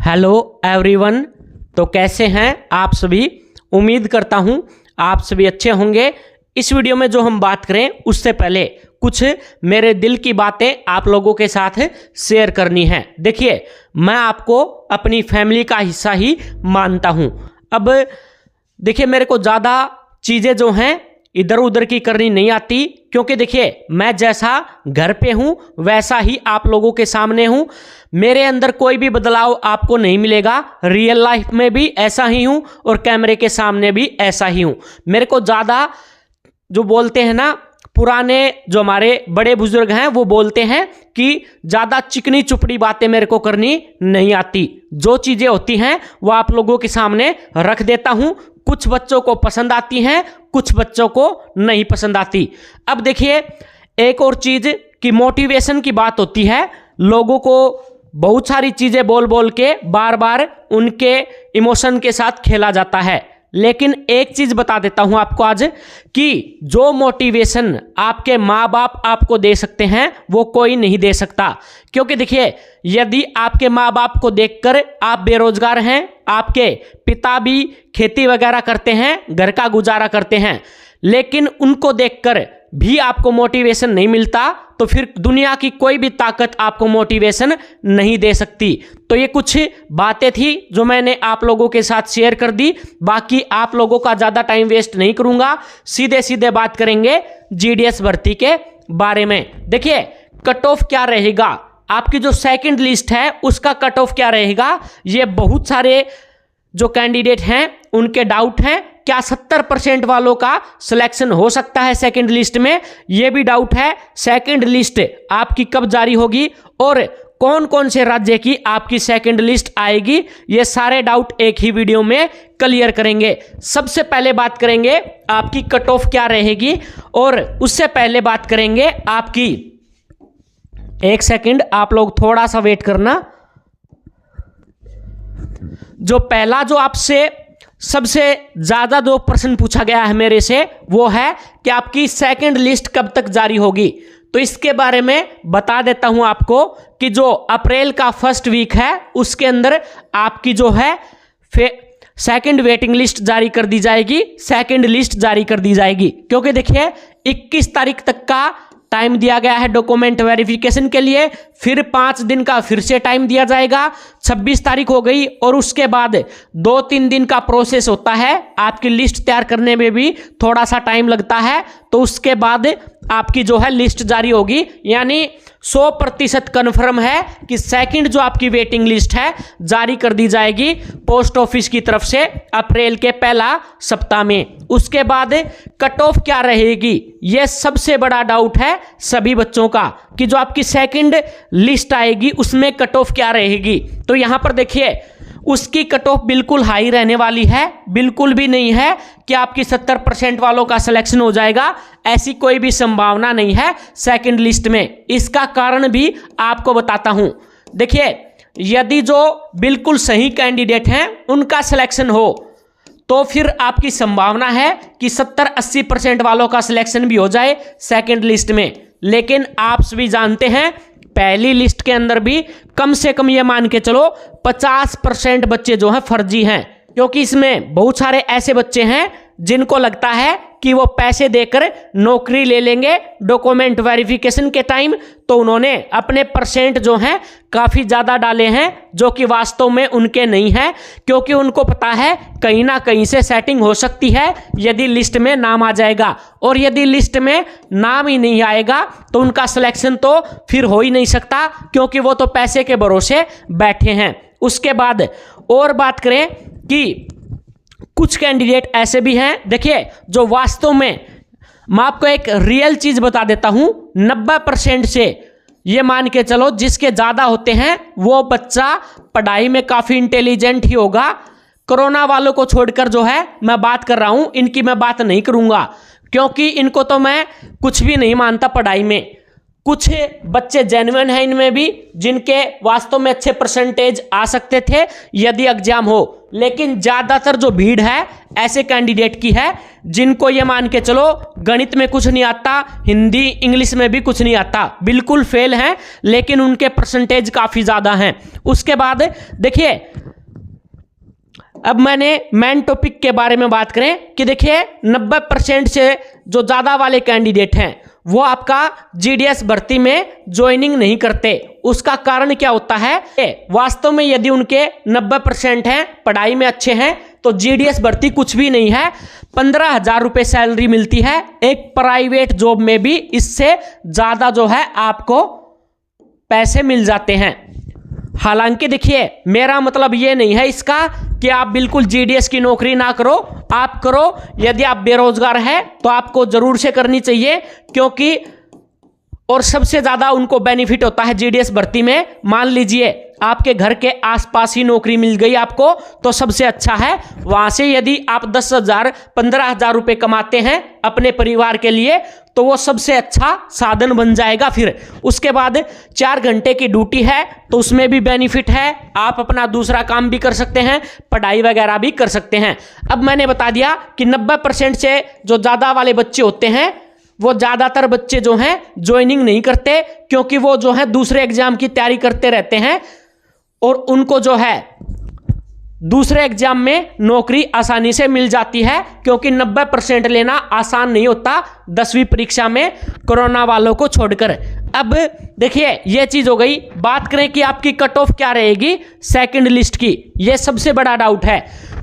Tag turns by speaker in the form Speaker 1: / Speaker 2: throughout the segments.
Speaker 1: Hello everyone. तो कैसे हैं आप सभी। उम्मीद करता हूं आप सभी अच्छे होंगे। इस वीडियो में जो हम बात करें उससे पहले कुछ मेरे दिल की बातें आप लोगों के साथ शेयर करनी है। देखिए, मैं आपको अपनी फैमिली का हिस्सा ही मानता हूं। अब देखिए, मेरे को ज़्यादा चीज़ें जो हैं इधर उधर की करनी नहीं आती, क्योंकि देखिए मैं जैसा घर पे हूँ वैसा ही आप लोगों के सामने हूँ। मेरे अंदर कोई भी बदलाव आपको नहीं मिलेगा। रियल लाइफ में भी ऐसा ही हूँ और कैमरे के सामने भी ऐसा ही हूँ। मेरे को ज़्यादा जो बोलते हैं ना, पुराने जो हमारे बड़े बुजुर्ग हैं वो बोलते हैं कि ज़्यादा चिकनी चुपड़ी बातें मेरे को करनी नहीं आती। जो चीज़ें होती हैं वो आप लोगों के सामने रख देता हूँ। कुछ बच्चों को पसंद आती हैं, कुछ बच्चों को नहीं पसंद आती। अब देखिए, एक और चीज़ कि मोटिवेशन की बात होती है। लोगों को बहुत सारी चीज़ें बोल बोल के बार बार उनके इमोशन के साथ खेला जाता है, लेकिन एक चीज बता देता हूं आपको आज कि जो मोटिवेशन आपके माँ बाप आपको दे सकते हैं वो कोई नहीं दे सकता। क्योंकि देखिए, यदि आपके माँ बाप को देखकर आप बेरोजगार हैं, आपके पिता भी खेती वगैरह करते हैं, घर का गुजारा करते हैं, लेकिन उनको देखकर भी आपको मोटिवेशन नहीं मिलता, तो फिर दुनिया की कोई भी ताकत आपको मोटिवेशन नहीं दे सकती। तो ये कुछ बातें थी जो मैंने आप लोगों के साथ शेयर कर दी। बाकी आप लोगों का ज़्यादा टाइम वेस्ट नहीं करूंगा, सीधे सीधे बात करेंगे जीडीएस भर्ती के बारे में। देखिए, कट ऑफ क्या रहेगा, आपकी जो सेकंड लिस्ट है उसका कट ऑफ क्या रहेगा, ये बहुत सारे जो कैंडिडेट हैं उनके डाउट हैं। क्या 70% वालों का सिलेक्शन हो सकता है सेकंड लिस्ट में, यह भी डाउट है। सेकंड लिस्ट आपकी कब जारी होगी और कौन कौन से राज्य की आपकी सेकंड लिस्ट आएगी, ये सारे डाउट एक ही वीडियो में क्लियर करेंगे। सबसे पहले बात करेंगे आपकी कट ऑफ क्या रहेगी, और उससे पहले बात करेंगे आपकी, एक सेकंड आप लोग थोड़ा सा वेट करना। जो पहला जो आपसे सबसे ज्यादा जो प्रश्न पूछा गया है मेरे से, वो है कि आपकी सेकंड लिस्ट कब तक जारी होगी। तो इसके बारे में बता देता हूं आपको कि जो अप्रैल का फर्स्ट वीक है उसके अंदर आपकी जो है सेकंड वेटिंग लिस्ट जारी कर दी जाएगी, सेकंड लिस्ट जारी कर दी जाएगी। क्योंकि देखिए, 21 तारीख तक का टाइम दिया गया है डॉक्यूमेंट वेरिफिकेशन के लिए, फिर 5 दिन का फिर से टाइम दिया जाएगा। 26 तारीख हो गई और उसके बाद 2-3 दिन का प्रोसेस होता है, आपकी लिस्ट तैयार करने में भी थोड़ा सा टाइम लगता है। तो उसके बाद आपकी जो है लिस्ट जारी होगी, यानी 100% कन्फर्म है कि सेकंड जो आपकी वेटिंग लिस्ट है जारी कर दी जाएगी पोस्ट ऑफिस की तरफ से अप्रैल के पहला सप्ताह में। उसके बाद कट ऑफ क्या रहेगी, यह सबसे बड़ा डाउट है सभी बच्चों का कि जो आपकी सेकंड लिस्ट आएगी उसमें कट ऑफ क्या रहेगी। तो यहां पर देखिए, उसकी कट ऑफ बिल्कुल हाई रहने वाली है। बिल्कुल भी नहीं है कि आपकी 70% वालों का सिलेक्शन हो जाएगा, ऐसी कोई भी संभावना नहीं है सेकंड लिस्ट में। इसका कारण भी आपको बताता हूं। देखिए, यदि जो बिल्कुल सही कैंडिडेट हैं उनका सिलेक्शन हो तो फिर आपकी संभावना है कि 70-80% वालों का सिलेक्शन भी हो जाए सेकंड लिस्ट में। लेकिन आप सभी जानते हैं, पहली लिस्ट के अंदर भी कम से कम ये मान के चलो 50% बच्चे जो हैं फर्जी हैं, क्योंकि इसमें बहुत सारे ऐसे बच्चे हैं जिनको लगता है कि वो पैसे देकर नौकरी ले लेंगे डॉक्यूमेंट वेरिफिकेशन के टाइम, तो उन्होंने अपने परसेंट जो हैं काफ़ी ज़्यादा डाले हैं, जो कि वास्तव में उनके नहीं हैं। क्योंकि उनको पता है कहीं ना कहीं से सेटिंग हो सकती है यदि लिस्ट में नाम आ जाएगा, और यदि लिस्ट में नाम ही नहीं आएगा तो उनका सिलेक्शन तो फिर हो ही नहीं सकता, क्योंकि वो तो पैसे के भरोसे बैठे हैं। उसके बाद और बात करें कि कुछ कैंडिडेट ऐसे भी हैं, देखिए, जो वास्तव में, मैं आपको एक रियल चीज बता देता हूं, 90% से ये मान के चलो जिसके ज्यादा होते हैं वो बच्चा पढ़ाई में काफी इंटेलिजेंट ही होगा। कोरोना वालों को छोड़कर जो है मैं बात कर रहा हूं, इनकी मैं बात नहीं करूंगा, क्योंकि इनको तो मैं कुछ भी नहीं मानता पढ़ाई में। कुछ बच्चे जेन्युइन हैं इनमें भी, जिनके वास्तव में अच्छे परसेंटेज आ सकते थे यदि एग्जाम हो, लेकिन ज्यादातर जो भीड़ है ऐसे कैंडिडेट की है जिनको ये मान के चलो गणित में कुछ नहीं आता, हिंदी इंग्लिश में भी कुछ नहीं आता, बिल्कुल फेल हैं, लेकिन उनके परसेंटेज काफी ज्यादा हैं। उसके बाद देखिए, अब मैंने मेन टॉपिक के बारे में बात करें कि देखिए 90% से जो ज्यादा वाले कैंडिडेट हैं वो आपका जीडीएस भर्ती में ज्वाइनिंग नहीं करते। उसका कारण क्या होता है? वास्तव में यदि उनके 90% हैं, पढ़ाई में अच्छे हैं, तो जीडीएस भर्ती कुछ भी नहीं है। 15,000 रुपये सैलरी मिलती है, एक प्राइवेट जॉब में भी इससे ज्यादा जो है आपको पैसे मिल जाते हैं। हालांकि देखिए, मेरा मतलब ये नहीं है इसका कि आप बिल्कुल जीडीएस की नौकरी ना करो, आप करो। यदि आप बेरोजगार हैं तो आपको जरूर से करनी चाहिए, क्योंकि और सबसे ज्यादा उनको बेनिफिट होता है जीडीएस भर्ती में। मान लीजिए आपके घर के आसपास ही नौकरी मिल गई आपको, तो सबसे अच्छा है। वहां से यदि आप 10,000 15,000 रुपए कमाते हैं अपने परिवार के लिए, तो वो सबसे अच्छा साधन बन जाएगा। फिर उसके बाद 4 घंटे की ड्यूटी है, तो उसमें भी बेनिफिट है। आप अपना दूसरा काम भी कर सकते हैं, पढ़ाई वगैरह भी कर सकते हैं। अब मैंने बता दिया कि 90% से जो ज्यादा वाले बच्चे होते हैं, वो ज्यादातर बच्चे जो हैं ज्वाइनिंग नहीं करते, क्योंकि वो जो है दूसरे एग्जाम की तैयारी करते रहते हैं और उनको जो है दूसरे एग्जाम में नौकरी आसानी से मिल जाती है, क्योंकि 90% लेना आसान नहीं होता 10वीं परीक्षा में, कोरोना वालों को छोड़कर। अब देखिए, ये चीज हो गई। बात करें कि आपकी कट ऑफ क्या रहेगी सेकंड लिस्ट की, ये सबसे बड़ा डाउट है।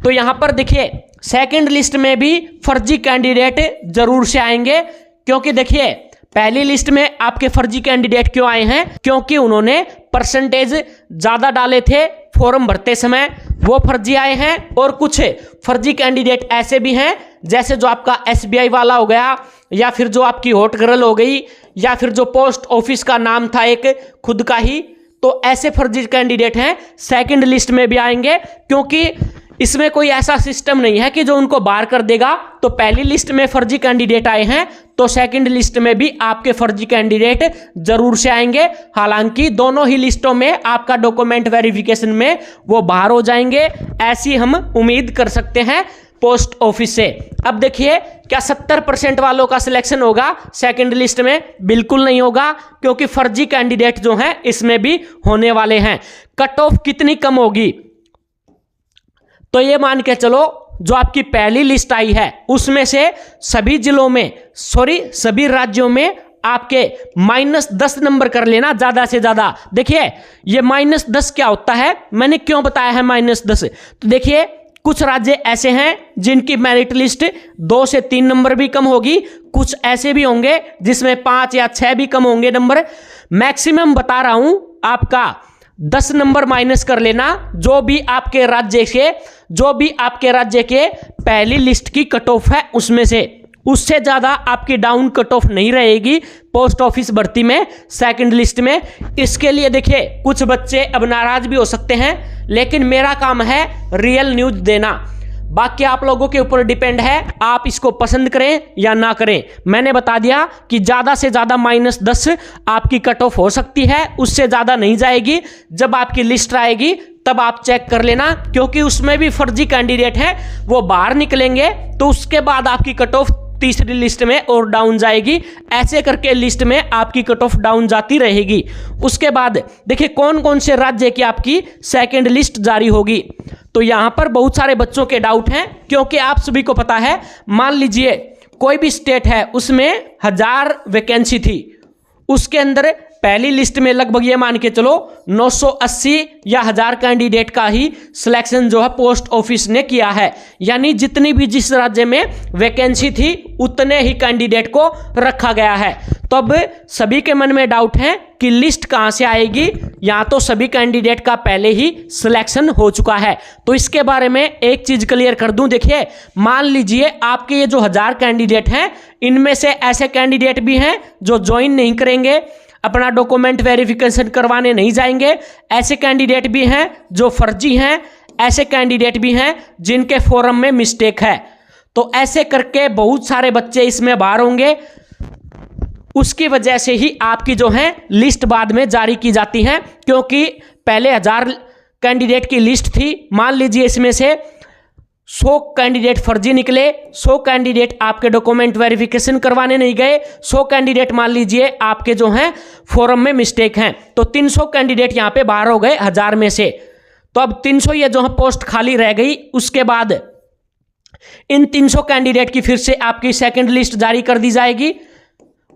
Speaker 1: तो यहां पर देखिए, सेकंड लिस्ट में भी फर्जी कैंडिडेट जरूर से आएंगे, क्योंकि देखिए पहली लिस्ट में आपके फर्जी कैंडिडेट क्यों आए हैं? क्योंकि उन्होंने परसेंटेज ज्यादा डाले थे फॉर्म भरते समय, वो फर्जी आए हैं। और कुछ फर्जी कैंडिडेट ऐसे भी हैं, जैसे जो आपका एसबीआई वाला हो गया, या फिर जो आपकी हॉट गर्ल हो गई, या फिर जो पोस्ट ऑफिस का नाम था एक खुद का ही, तो ऐसे फर्जी कैंडिडेट हैं सेकंड लिस्ट में भी आएंगे, क्योंकि इसमें कोई ऐसा सिस्टम नहीं है कि जो उनको बाहर कर देगा। तो पहली लिस्ट में फर्जी कैंडिडेट आए हैं, तो सेकंड लिस्ट में भी आपके फर्जी कैंडिडेट जरूर से आएंगे। हालांकि दोनों ही लिस्टों में आपका डॉक्यूमेंट वेरिफिकेशन में वो बाहर हो जाएंगे, ऐसी हम उम्मीद कर सकते हैं पोस्ट ऑफिस से। अब देखिए, क्या 70% वालों का सिलेक्शन होगा सेकंड लिस्ट में? बिल्कुल नहीं होगा, क्योंकि फर्जी कैंडिडेट जो हैं इसमें भी होने वाले हैं। कट ऑफ कितनी कम होगी? तो ये मान के चलो, जो आपकी पहली लिस्ट आई है उसमें से सभी जिलों में, सभी राज्यों में आपके -10 नंबर कर लेना ज्यादा से ज्यादा। देखिए, ये -10 क्या होता है, मैंने क्यों बताया है -10? तो देखिए, कुछ राज्य ऐसे हैं जिनकी मेरिट लिस्ट 2 से 3 नंबर भी कम होगी, कुछ ऐसे भी होंगे जिसमें 5 या 6 भी कम होंगे नंबर। मैक्सिमम बता रहा हूं आपका 10 नंबर माइनस कर लेना, जो भी आपके राज्य के पहली लिस्ट की कट ऑफ है उसमें से। उससे ज्यादा आपकी डाउन कट ऑफ नहीं रहेगी पोस्ट ऑफिस भर्ती में सेकंड लिस्ट में। इसके लिए देखिए, कुछ बच्चे अब नाराज भी हो सकते हैं, लेकिन मेरा काम है रियल न्यूज देना। बाकी आप लोगों के ऊपर डिपेंड है, आप इसको पसंद करें या ना करें। मैंने बता दिया कि ज्यादा से ज्यादा -10 आपकी कट ऑफ हो सकती है, उससे ज्यादा नहीं जाएगी। जब आपकी लिस्ट आएगी तब आप चेक कर लेना, क्योंकि उसमें भी फर्जी कैंडिडेट हैं, वो बाहर निकलेंगे, तो उसके बाद आपकी कट ऑफ तीसरी लिस्ट में और डाउन जाएगी। ऐसे करके लिस्ट में आपकी कट ऑफ डाउन जाती रहेगी। उसके बाद देखिए, कौन कौन से राज्य की आपकी सेकंड लिस्ट जारी होगी। तो यहां पर बहुत सारे बच्चों के डाउट हैं, क्योंकि आप सभी को पता है, मान लीजिए कोई भी स्टेट है, उसमें 1000 वैकेंसी थी, उसके अंदर पहली लिस्ट में लगभग ये मान के चलो 980 या 1000 कैंडिडेट का ही सिलेक्शन जो है पोस्ट ऑफिस ने किया है। यानी जितनी भी जिस राज्य में वैकेंसी थी उतने ही कैंडिडेट को रखा गया है। तो अब सभी के मन में डाउट है कि लिस्ट कहां से आएगी। या तो सभी कैंडिडेट का पहले ही सिलेक्शन हो चुका है, तो इसके बारे में एक चीज क्लियर कर दूं। देखिए, मान लीजिए आपके ये जो 1000 कैंडिडेट हैं, इनमें से ऐसे कैंडिडेट भी हैं जो ज्वाइन नहीं करेंगे, अपना डॉक्यूमेंट वेरिफिकेशन करवाने नहीं जाएंगे। ऐसे कैंडिडेट भी हैं जो फर्जी हैं, ऐसे कैंडिडेट भी हैं जिनके फॉर्म में मिस्टेक है। तो ऐसे करके बहुत सारे बच्चे इसमें बाहर होंगे। उसकी वजह से ही आपकी जो है लिस्ट बाद में जारी की जाती है, क्योंकि पहले 1000 कैंडिडेट की लिस्ट थी। मान लीजिए इसमें से 100 कैंडिडेट फर्जी निकले, 100 कैंडिडेट आपके डॉक्यूमेंट वेरिफिकेशन करवाने नहीं गए, 100 कैंडिडेट मान लीजिए आपके जो हैं फॉर्म में मिस्टेक हैं, तो 300 कैंडिडेट यहाँ पे बाहर हो गए 1000 में से। तो अब 300 ये जो है पोस्ट खाली रह गई। उसके बाद इन 300 कैंडिडेट की फिर से आपकी सेकंड लिस्ट जारी कर दी जाएगी।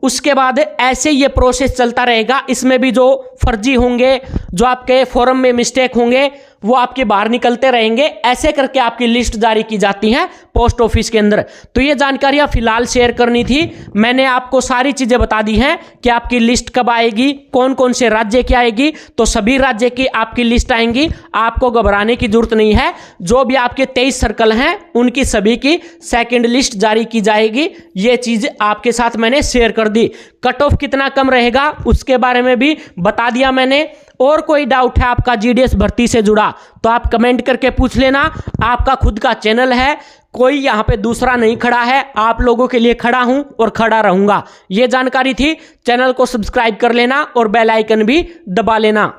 Speaker 1: उसके बाद ऐसे ये प्रोसेस चलता रहेगा। इसमें भी जो फर्जी होंगे, जो आपके फॉर्म में मिस्टेक होंगे, वो आपके बाहर निकलते रहेंगे। ऐसे करके आपकी लिस्ट जारी की जाती है पोस्ट ऑफिस के अंदर। तो ये जानकारियां फिलहाल शेयर करनी थी। मैंने आपको सारी चीजें बता दी हैं कि आपकी लिस्ट कब आएगी, कौन कौन से राज्य की आएगी। तो सभी राज्य की आपकी लिस्ट आएंगी, आपको घबराने की जरूरत नहीं है। जो भी आपके 23 सर्कल हैं उनकी सभी की सेकेंड लिस्ट जारी की जाएगी। ये चीज आपके साथ मैंने शेयर कर दी। कट ऑफ कितना कम रहेगा उसके बारे में भी बता दिया मैंने। और कोई डाउट है आपका जीडीएस भर्ती से जुड़ा तो आप कमेंट करके पूछ लेना। आपका खुद का चैनल है, कोई यहाँ पे दूसरा नहीं खड़ा है, आप लोगों के लिए खड़ा हूं और खड़ा रहूंगा। ये जानकारी थी। चैनल को सब्सक्राइब कर लेना और बेल आइकन भी दबा लेना।